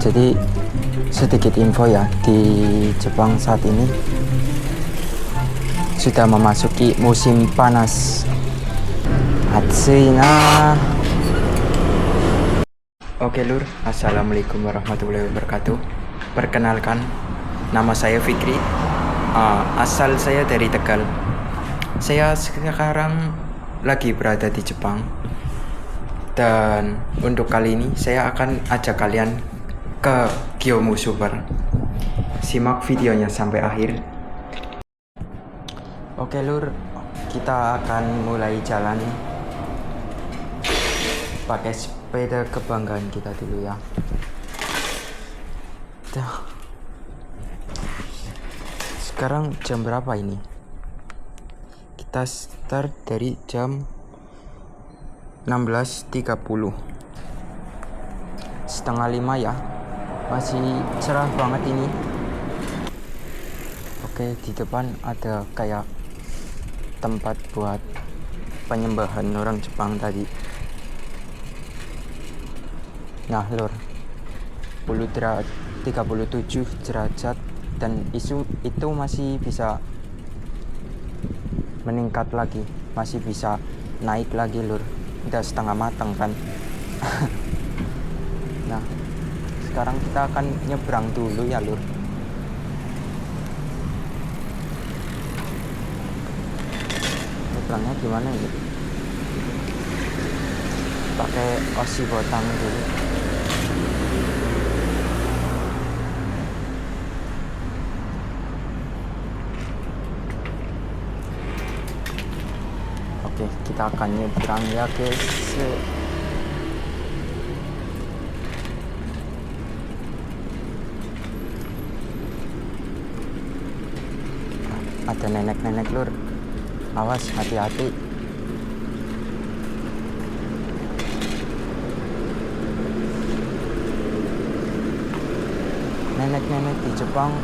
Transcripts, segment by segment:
Jadi sedikit info ya, di Jepang saat ini sudah memasuki musim panas. Atsui na. Oke lur, assalamualaikum warahmatullahi wabarakatuh. Perkenalkan, nama saya Fikri. Asal saya dari Tegal. Saya sekarang lagi berada di Jepang. Dan untuk kali ini saya akan ajak kalian ke Gyomu Super. Simak videonya sampai akhir. Oke lur, kita akan mulai jalan pakai sepeda kebanggaan kita dulu ya. Sekarang jam berapa ini? Kita start dari jam 16.30, setengah 5 ya. Masih cerah banget ini. Oke, di depan ada kayak tempat buat penyembahan orang Jepang tadi. Nah lur, 37 derajat dan itu masih bisa meningkat lagi, masih bisa naik lagi lur. Udah setengah matang kan. Nah sekarang kita akan nyebrang dulu ya lur. Nyebrangnya gimana ini? Pakai osi botang dulu. Oke, kita akan nyebrang ya guys. Ada nenek-nenek lur, awas, hati-hati. Nenek-nenek di Jepang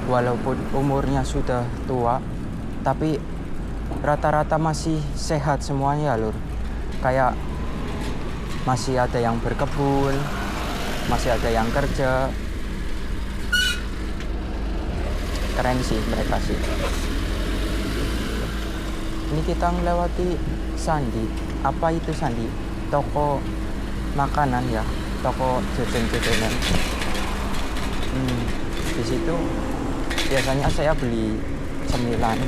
walaupun umurnya sudah tua, tapi rata-rata masih sehat semuanya lur. Kayak masih ada yang berkebun, masih ada yang kerja. Keren sih mereka sih. Ini kita melewati Sandi. Apa itu Sandi? Toko makanan ya, toko jajan-jajanan. Di situ biasanya saya beli cemilan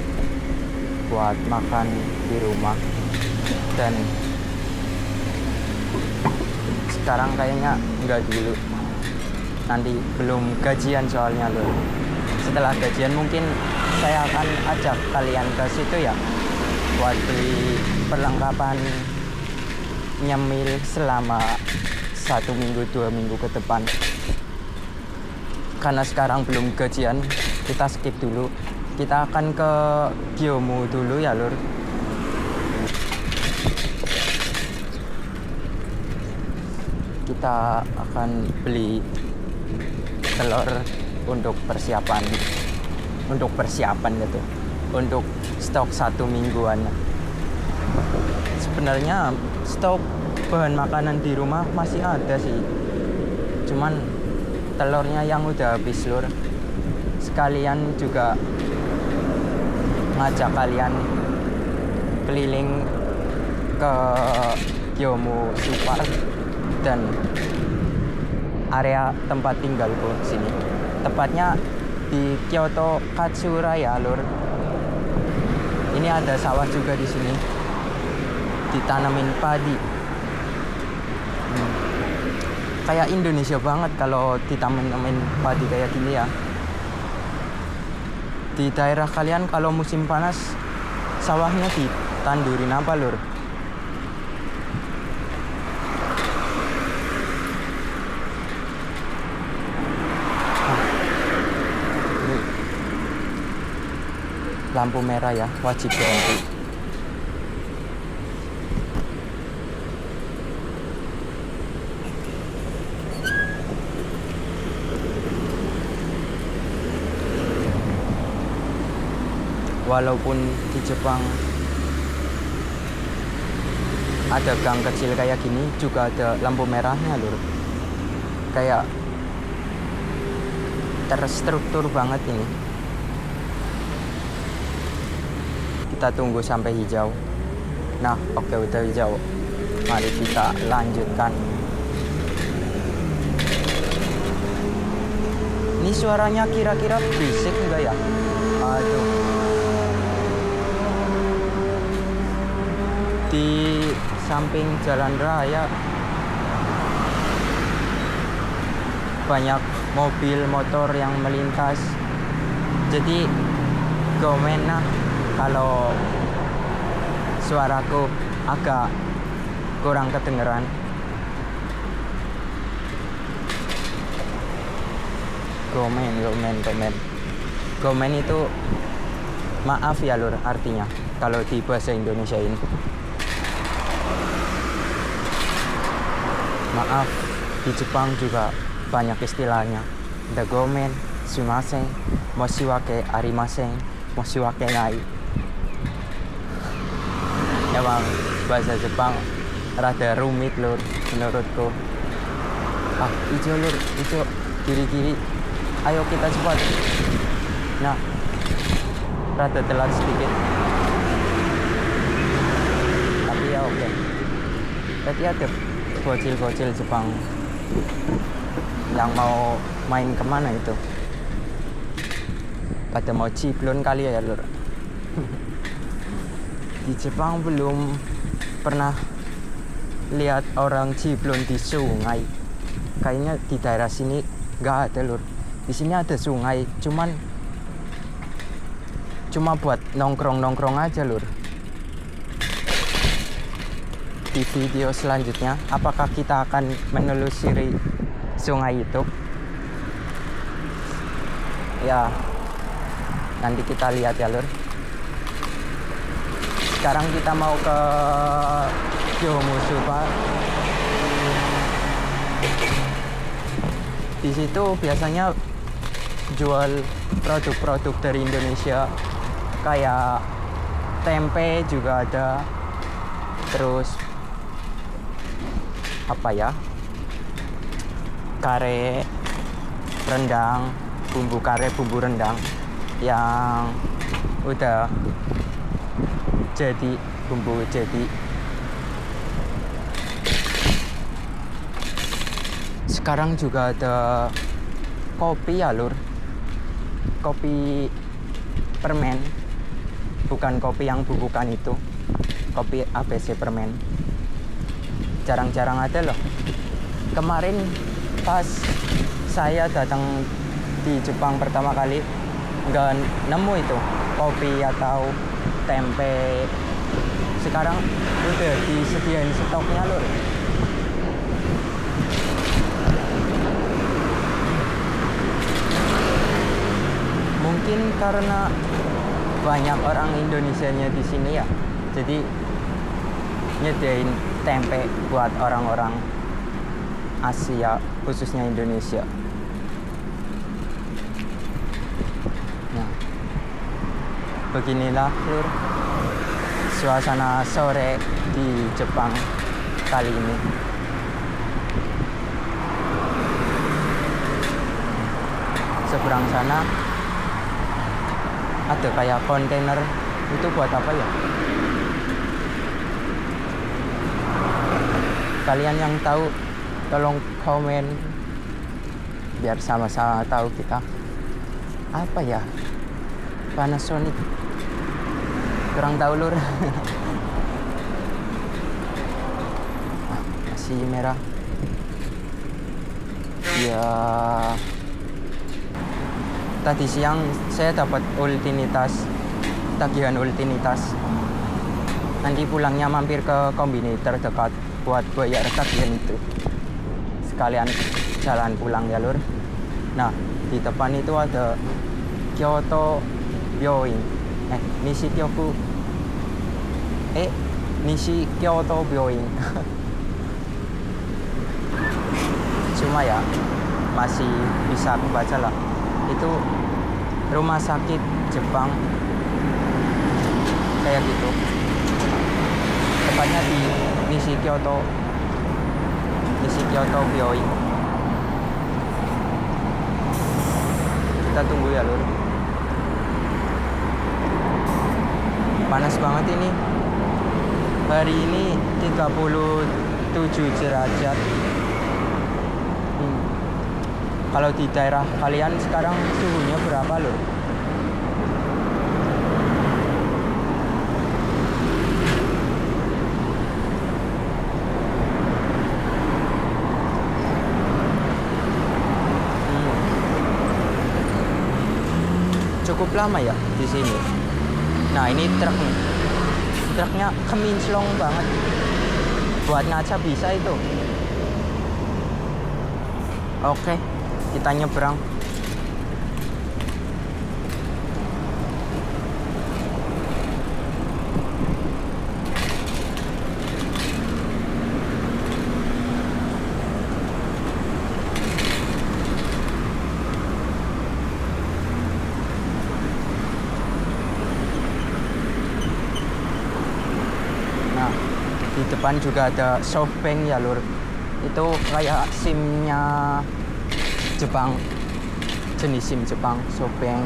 buat makan di rumah. Dan sekarang kayaknya enggak dulu. Nanti belum gajian soalnya loh. Setelah gajian mungkin saya akan ajak kalian ke situ ya, buat beli perlengkapan nyemil selama 1 minggu 2 minggu ke depan. Karena sekarang belum gajian, kita skip dulu. Kita akan ke Gyomu dulu ya lur. Kita akan beli telur untuk persiapan gitu, untuk stok 1 mingguan. Sebenarnya stok bahan makanan di rumah masih ada sih, cuman telurnya yang udah habis lur. Sekalian juga ngajak kalian keliling ke Gyomu Super dan area tempat tinggalku sini. Tepatnya di Kyoto Katsura ya lur. Ini ada sawah juga di sini, ditanamin padi. Kayak Indonesia banget kalau ditanamin padi kayak gini ya. Di daerah kalian kalau musim panas sawahnya ditandurin apa lur? Lampu merah ya, wajib berhenti. Walaupun di Jepang ada gang kecil kayak gini, juga ada lampu merahnya lur. Kayak terstruktur banget ini. Kita tunggu sampai hijau. Nah, oke, udah hijau. Mari kita lanjutkan. Ini suaranya kira-kira berisik enggak ya? Aduh. Di samping jalan raya banyak mobil motor yang melintas. Jadi komen nah kalau suaraku agak kurang kedengeran. Komen itu maaf ya lur artinya kalau di bahasa Indonesia ini. Maaf, di Jepang juga banyak istilahnya. Ada gomen, sumimasen, moshiwake arimasen, moshiwake nai. Emang bahasa Jepang rada rumit lur menurutku. Hijau lur, hijau, kiri-kiri. Ayo kita cepat. Nah, rada telat sedikit. Tapi ya oke. Tadi ada bocil-bocil Jepang yang mau main kemana itu, pada mau ciblon kali ya lur. Di Jepang belum pernah lihat orang ciblon di sungai. Kayaknya di daerah sini nggak ada lur. Di sini ada sungai, cuma buat nongkrong aja lur. Di video selanjutnya, apakah kita akan menelusuri sungai itu? Ya, nanti kita lihat ya lur. Sekarang kita mau ke Yomusu Pak. Di situ biasanya jual produk-produk dari Indonesia, kayak tempe juga ada, terus kare rendang, bumbu rendang yang udah jadi bumbu jadi. Sekarang juga ada kopi ya lur, kopi permen, bukan kopi yang bubukan itu, kopi ABC permen. Jarang-jarang ada loh. Kemarin pas saya datang di Jepang pertama kali nggak nemu itu kopi atau tempe. Sekarang udah disediain stoknya loh. Mungkin karena banyak orang Indonesianya di sini ya, jadi nyediain tempe buat orang-orang Asia, khususnya Indonesia. Nah, beginilah lur suasana sore di Jepang kali ini. Seberang sana ada kayak kontainer, itu buat apa ya? Kalian yang tahu tolong komen biar sama-sama tahu kita. Apa ya? Panasonic, kurang tahu lur. Masih merah ya. Tadi siang saya dapat tagihan ultinitas. Nanti pulangnya mampir ke kombini terdekat buat bayar tagihan itu. Sekalian jalan pulang ya lur. Nah, di depan itu ada Kyoto Byoin. Nishi Kyoto Byoin. Cuma ya masih bisa aku baca lah. Itu rumah sakit Jepang kayak gitu. Tepatnya di Nishi Kyoto Byoin. Kita tunggu ya lur. Panas banget ini. Hari ini 37 derajat. Kalau di daerah kalian sekarang suhunya berapa lur? Cukup lama ya di sini. Nah ini truknya keminclong banget. Buat ngaca bisa itu. Oke, kita nyebrang. Di depan juga ada SoftBank ya lur. Itu kayak SIM-nya Jepang, jenis SIM Jepang, SoftBank,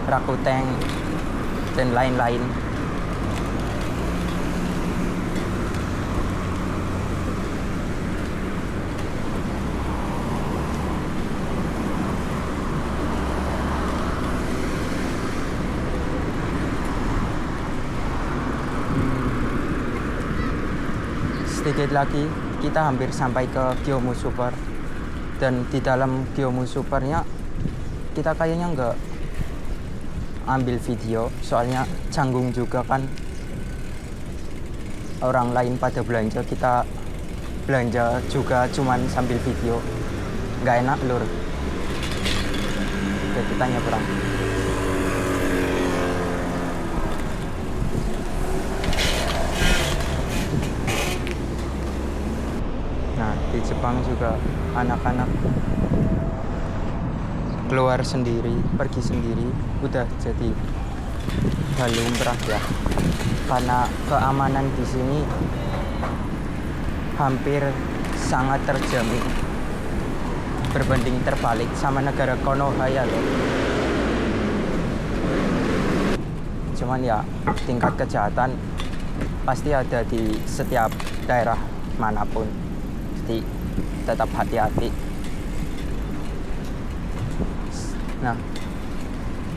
Rakuten, dan lain-lain. Sedikit lagi kita hampir sampai ke Gyomu Super, dan di dalam Gyomu Supernya kita kayaknya nggak ambil video soalnya canggung juga kan, orang lain pada belanja, kita belanja juga cuman sambil video, nggak enak lur. Oke, kita nyebrang. Di Jepang juga anak-anak keluar sendiri, pergi sendiri, udah jadi hal lumrah ya. Karena keamanan di sini hampir sangat terjamin, berbanding terbalik sama negara Konoha ya loh. Cuman ya tingkat kejahatan pasti ada di setiap daerah manapun. Tetap hati-hati. Nah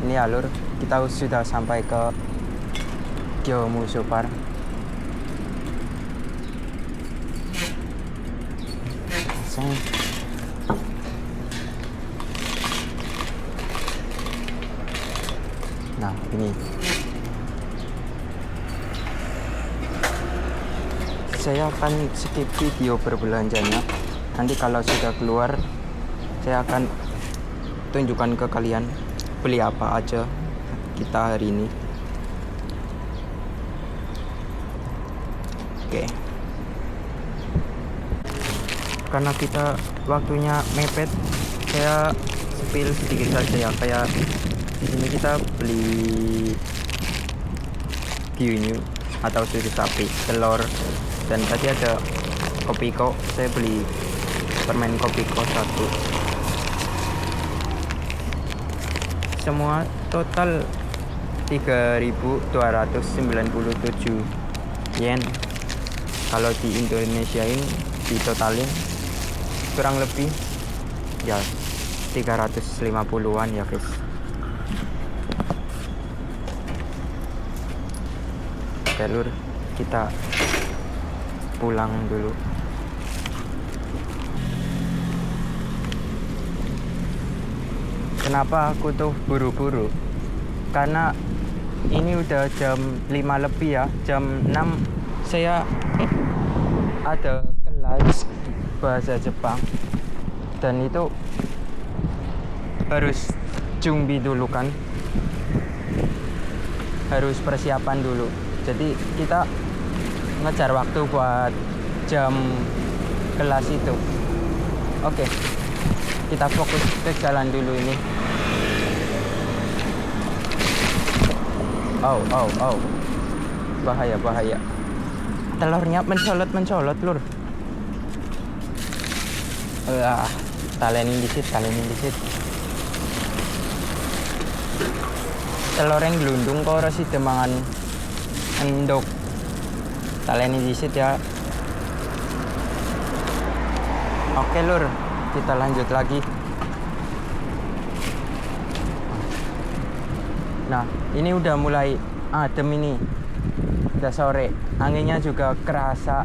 ini alur kita sudah sampai ke Gyomu Super. Nah ini saya akan skip video berbelanjanya. Nanti kalau sudah keluar saya akan tunjukkan ke kalian beli apa aja kita hari ini. Oke. Karena kita waktunya mepet, saya spill sedikit saja ya. Kayak di sini kita beli gyunyu atau susu sapi, telur, dan tadi ada kopiko. Saya beli permen kopiko 1. Semua total 3.297 yen. Kalau di Indonesiain ditotalin kurang lebih ya 350-an ya guys. Jalur kita pulang dulu. Kenapa aku tuh buru-buru? Karena ini udah jam 5 lebih ya. Jam 6 saya ada kelas bahasa Jepang, dan itu harus jumbi dulu kan, harus persiapan dulu. Jadi kita ngejar waktu buat jam kelas itu. Oke, kita fokus ke jalan dulu ini. Oh, bahaya. Telurnya mencolot lur. Talenin dikit. teloreng gelundung kok ora sida mangan endok. Taleni disit ya. Oke lur, kita lanjut lagi. Nah, ini udah mulai adem ini. Udah sore, anginnya juga kerasa.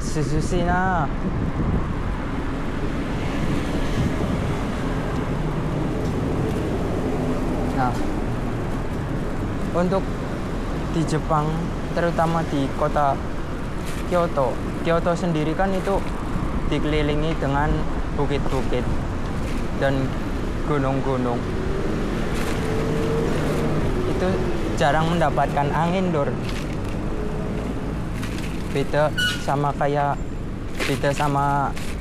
Sususina. Nah, untuk di Jepang, terutama di kota Kyoto sendiri kan itu dikelilingi dengan bukit-bukit dan gunung-gunung. Itu jarang mendapatkan angin, Lur. Beda sama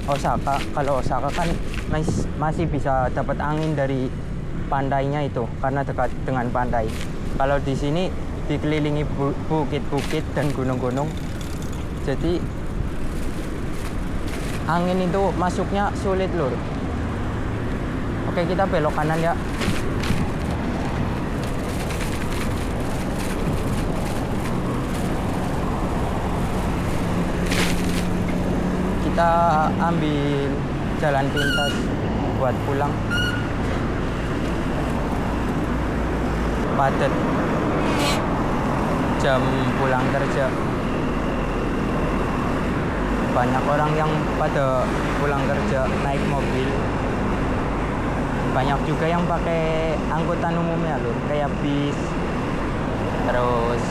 Osaka. Kalau Osaka kan masih bisa dapat angin dari pantainya itu karena dekat dengan pantai. Kalau di sini dikelilingi bukit-bukit dan gunung-gunung, jadi angin itu masuknya sulit, Lur. Oke, kita belok kanan ya. Kita ambil jalan pintas buat pulang. Padat jam pulang kerja. Banyak orang yang pada pulang kerja naik mobil. Banyak juga yang pakai angkutan umumnya loh, kayak bis, terus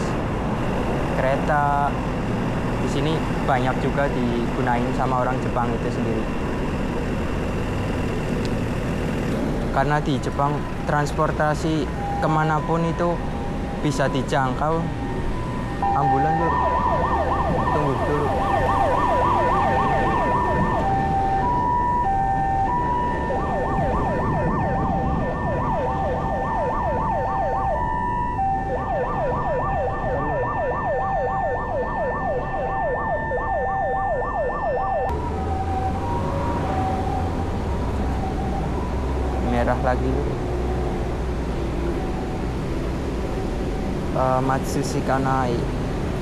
kereta. Di sini banyak juga digunain sama orang Jepang itu sendiri. Karena di Jepang transportasi kemanapun itu bisa dijangkau. Ambulan, Lur. Tunggu dulu. Merah lagi. Matsushikanai.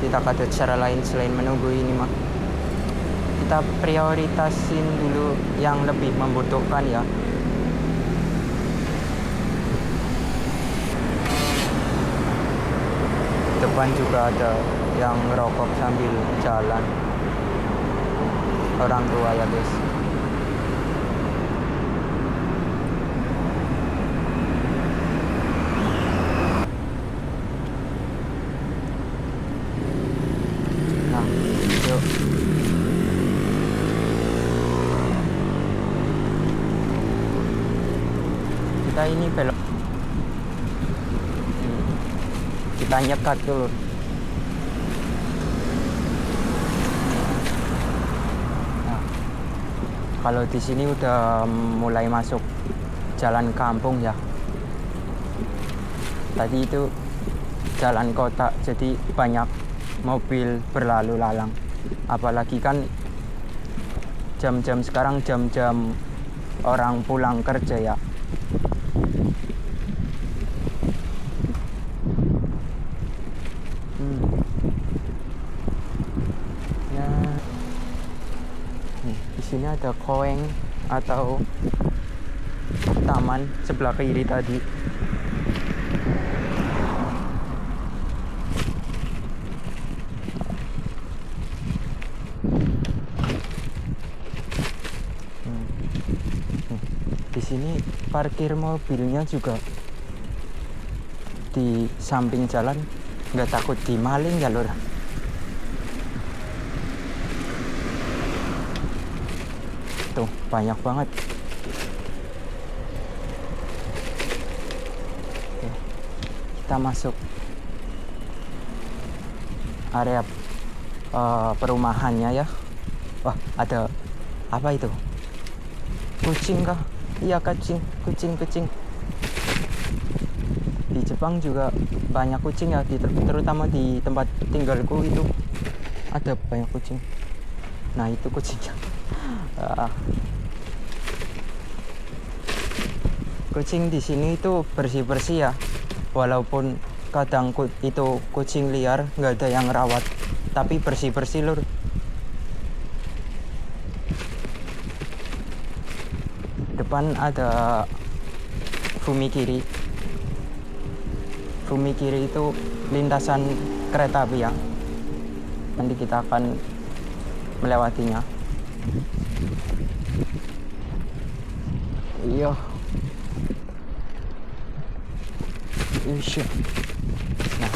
Tidak ada cara lain selain menunggu ini mah. Kita prioritasin dulu yang lebih membutuhkan ya. Depan juga ada yang ngerokok sambil jalan. Orang tua ya guys. Kita ini belok, kita nyekat dulu. Nah, kalau di sini udah mulai masuk jalan kampung ya. Tadi itu jalan kota, jadi banyak mobil berlalu lalang. Apalagi kan jam-jam sekarang jam-jam orang pulang kerja ya. Di sini ada koeng atau taman sebelah kiri tadi. Di sini parkir mobilnya juga di samping jalan, nggak takut dimaling ya, Lur. Tuh, banyak banget. Oke, kita masuk area perumahannya ya. Wah, ada apa itu? Kucing kah? Iya, kucing. Di Jepang juga banyak kucing ya, terutama di tempat tinggalku itu ada banyak kucing. Nah, itu kucingnya. Kucing di sini itu bersih-bersih ya. walaupun kadang itu kucing liar nggak ada yang rawat, tapi bersih-bersih lur. Depan ada Fumikiri. Fumikiri itu lintasan kereta api ya, nanti kita akan melewatinya. Iya. Iya. Nah.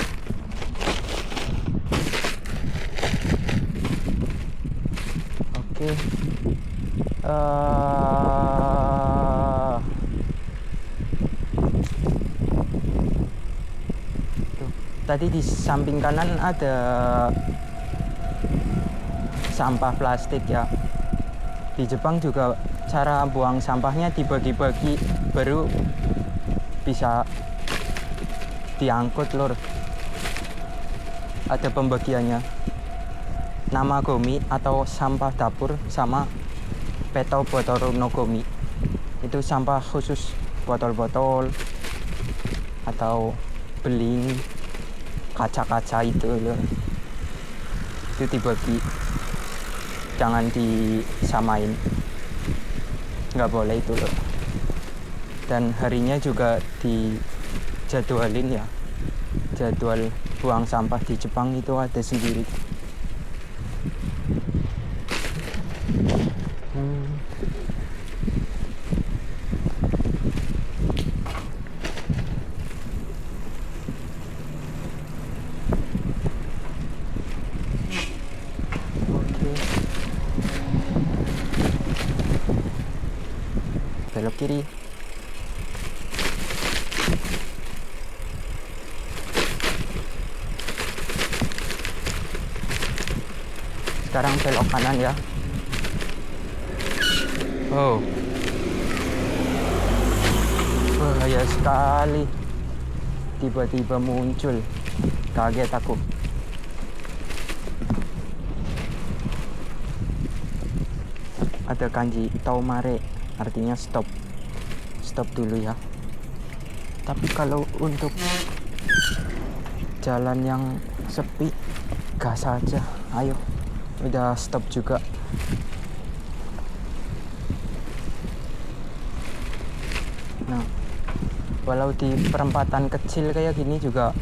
Oke. Tadi di samping kanan ada sampah plastik ya. Di Jepang juga cara buang sampahnya dibagi-bagi, baru bisa diangkut lur. Ada pembagiannya, nama gomi atau sampah dapur sama peto botol no gomi. Itu sampah khusus botol-botol atau beling, kaca-kaca itu loh. Itu dibagi, jangan disamain, nggak boleh itu loh. Dan harinya juga dijadwalin ya, jadwal buang sampah di Jepang itu ada sendiri. Belok kiri. Sekarang belok kanan ya. Oh, bahaya sekali, tiba-tiba muncul, kaget aku. Ada kanji taumare, artinya stop dulu ya. Tapi kalau untuk jalan yang sepi, gas aja, ayo. Udah stop juga. Nah, walau di perempatan kecil kayak gini juga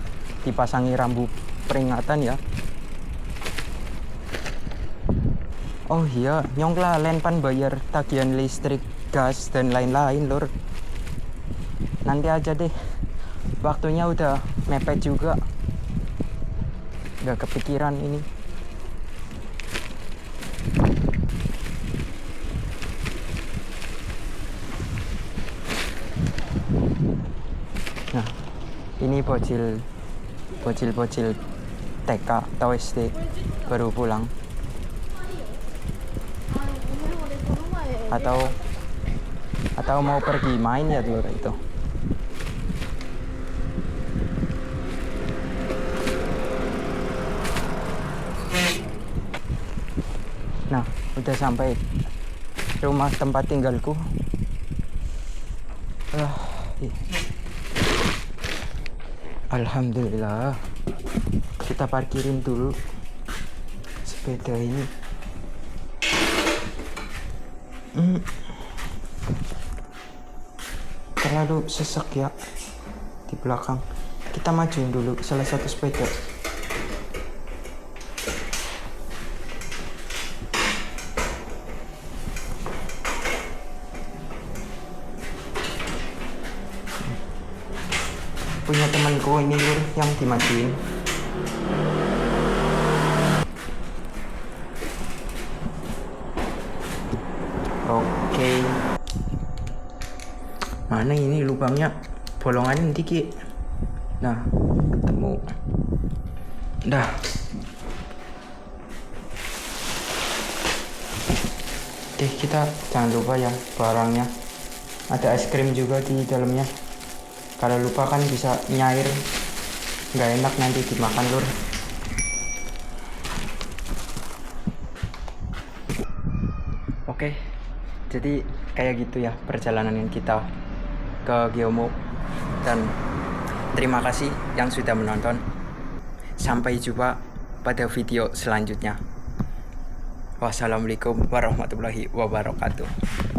dipasangi rambu peringatan ya. Oh iya, nyong lalen pan bayar tagihan listrik, gas, dan lain-lain lur. Nanti aja deh, waktunya udah mepet juga. Gak kepikiran ini. Nah, ini bocil TK atau SD baru pulang. Atau mau pergi main ya lur itu. Nah, udah sampai rumah tempat tinggalku. Alhamdulillah. Kita parkirin dulu sepeda ini. Terlalu sesek ya di belakang. Kita majuin dulu salah satu sepeda. Punya temanku ini lur yang dimajuin. Oke. Mana ini lubangnya? Bolongannya dikit. Nah, ketemu. Dah. Oke, kita jangan lupa ya barangnya. Ada es krim juga di dalamnya. Kalau lupa kan bisa nyair, nggak enak nanti dimakan lur. Oke, jadi kayak gitu ya perjalanan kita ke Geomo. Dan Terima kasih yang sudah menonton. Sampai jumpa pada video selanjutnya. Wassalamualaikum warahmatullahi wabarakatuh.